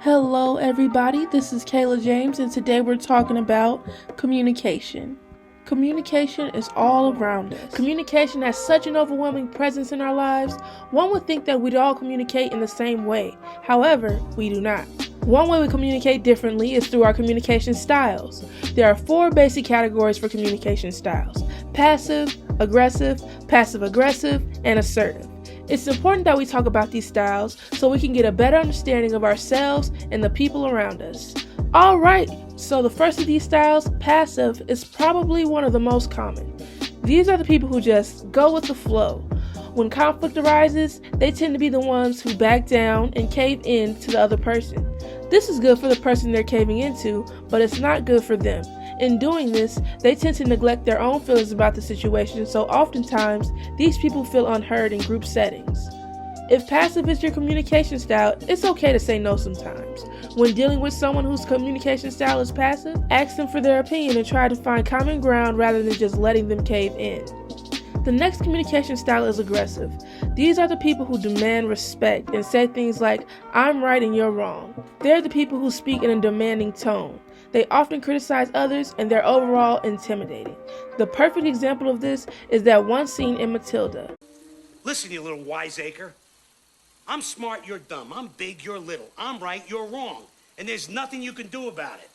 Hello everybody, this is Kayelah James and today we're talking about communication. Communication is all around us. Communication has such an overwhelming presence in our lives. One would think that we'd all communicate in the same way. However, we do not. One way we communicate differently is through our communication styles. There are 4 basic categories for communication styles: passive, passive-aggressive, and assertive. It's important that we talk about these styles so we can get a better understanding of ourselves and the people around us. Alright, so the first of these styles, passive, is probably one of the most common. These are the people who just go with the flow. When conflict arises, they tend to be the ones who back down and cave in to the other person. This is good for the person they're caving into, but it's not good for them. In doing this, they tend to neglect their own feelings about the situation, so oftentimes, these people feel unheard in group settings. If passive is your communication style, it's okay to say no sometimes. When dealing with someone whose communication style is passive, ask them for their opinion and try to find common ground rather than just letting them cave in. The next communication style is aggressive. These are the people who demand respect and say things like, "I'm right and you're wrong." They're the people who speak in a demanding tone. They often criticize others and they're overall intimidating. The perfect example of this is that one scene in Matilda. Listen, you little wiseacre. I'm smart, you're dumb. I'm big, you're little. I'm right, you're wrong. And there's nothing you can do about it.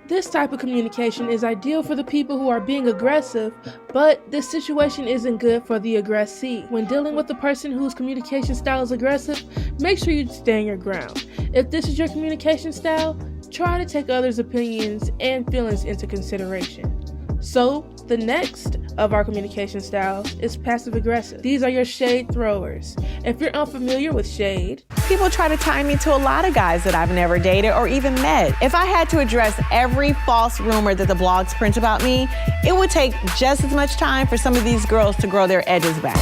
This type of communication is ideal for the people who are being aggressive, but this situation isn't good for the aggressee. When dealing with the person whose communication style is aggressive, make sure you stand your ground. If this is your communication style, try to take others' opinions and feelings into consideration. So, the next of our communication styles is passive-aggressive. These are your shade throwers. If you're unfamiliar with shade, people try to tie me to a lot of guys that I've never dated or even met. If I had to address every false rumor that the blogs print about me, it would take just as much time for some of these girls to grow their edges back.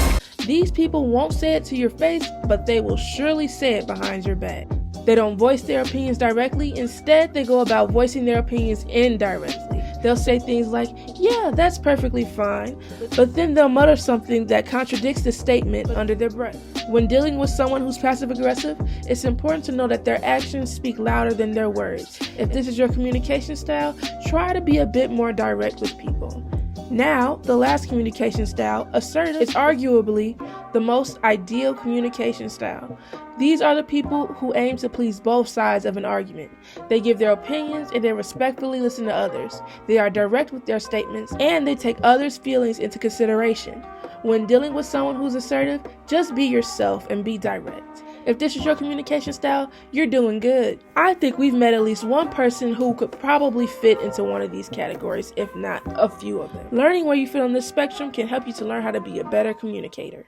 These people won't say it to your face, but they will surely say it behind your back. They don't voice their opinions directly. Instead, they go about voicing their opinions indirectly. They'll say things like, "Yeah, that's perfectly fine," but then they'll mutter something that contradicts the statement under their breath. When dealing with someone who's passive-aggressive, it's important to know that their actions speak louder than their words. If this is your communication style, try to be a bit more direct with people. Now, the last communication style, assertive, is arguably the most ideal communication style. These are the people who aim to please both sides of an argument. They give their opinions and they respectfully listen to others. They are direct with their statements and they take others' feelings into consideration. When dealing with someone who's assertive, just be yourself and be direct. If this is your communication style, you're doing good. I think we've met at least one person who could probably fit into one of these categories, if not a few of them. Learning where you fit on this spectrum can help you to learn how to be a better communicator.